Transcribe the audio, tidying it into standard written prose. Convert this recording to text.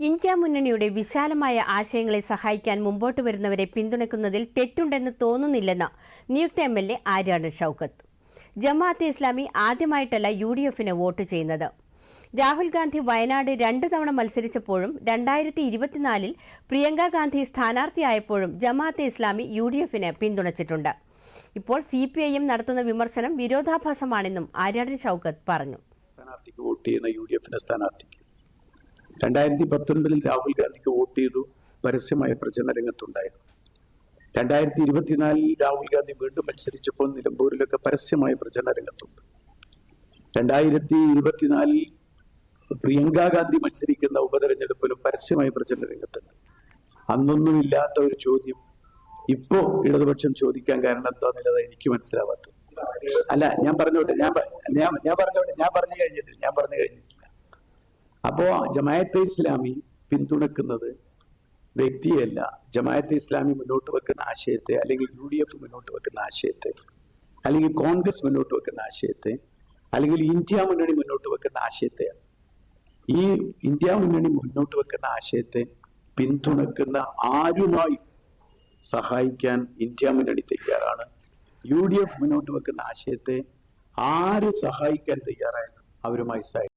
India മുന്നണിയുടെ വിശാലമായ ആശയങ്ങളെ സഹായിക്കാൻ മുമ്പോട്ട് വരുന്നവരെ പിന്തുണയ്ക്കുന്നതിൽ തെറ്റുണ്ടെന്ന് തോന്നുന്നില്ലെന്ന് നിയുക്ത MLA ആര്യാടൻ ഷൌക്കത്ത്. ജമാഅത്തെ ഇസ്ലാമി ആദ്യമായിട്ടല്ല UDFന് വോട്ട് ചെയ്യുന്നത്. രാഹുൽ ഗാന്ധി വയനാട് 2 തവണ മത്സരിച്ചപ്പോഴും 2024 പ്രിയങ്ക ഗാന്ധി സ്ഥാനാർത്ഥിയായപ്പോഴും ജമാഅത്തെ ഇസ്ലാമി UDFന് പിന്തുണച്ചിട്ടുണ്ട്. ഇപ്പോൾ CPIM നടത്തുന്ന വിമർശനം വിരോധാഭാസമാണെന്നും ആര്യാടൻ ഷൌക്കത്ത് പറഞ്ഞു. 2019 രാഹുൽ ഗാന്ധിക്ക് വോട്ട് ചെയ്തു, പരസ്യമായ പ്രചരണ രംഗത്തുണ്ടായിരുന്നു. 2024 രാഹുൽ ഗാന്ധി വീണ്ടും മത്സരിച്ചപ്പോൾ നിലമ്പൂരിലൊക്കെ പരസ്യമായ പ്രചരണ രംഗത്തുണ്ട്. 2024 പ്രിയങ്ക ഗാന്ധി മത്സരിക്കുന്ന ഉപതെരഞ്ഞെടുപ്പിലും പരസ്യമായ പ്രചരണ രംഗത്തുണ്ട്. അന്നൊന്നുമില്ലാത്ത ഒരു ചോദ്യം ഇപ്പോ ഇടതുപക്ഷം ചോദിക്കാൻ കാരണം എന്താന്നുള്ളത് എനിക്ക് മനസ്സിലാവാത്തത്. അല്ല, ഞാൻ പറഞ്ഞു കഴിഞ്ഞിട്ടില്ല. അപ്പോ ജമാഅത്തെ ഇസ്ലാമി പിന്തുണക്കുന്നത് വ്യക്തിയല്ല, ജമാഅത്തെ ഇസ്ലാമി മുന്നോട്ട് വെക്കുന്ന ആശയത്തെ, അല്ലെങ്കിൽ UDF മുന്നോട്ട് വെക്കുന്ന ആശയത്തെ, അല്ലെങ്കിൽ കോൺഗ്രസ് മുന്നോട്ട് വെക്കുന്ന ആശയത്തെ, അല്ലെങ്കിൽ ഇന്ത്യ മുന്നണി മുന്നോട്ട് വെക്കുന്ന ആശയത്തെയാണ്. ഈ ഇന്ത്യ മുന്നണി മുന്നോട്ട് വെക്കുന്ന ആശയത്തെ പിന്തുണക്കുന്ന ആരുമായി സഹായിക്കാൻ ഇന്ത്യ മുന്നണി തയ്യാറാണ്. UDF മുന്നോട്ട് വെക്കുന്ന ആശയത്തെ ആര് സഹായിക്കാൻ തയ്യാറായാലും അവരുമായി സഹായിക്കും.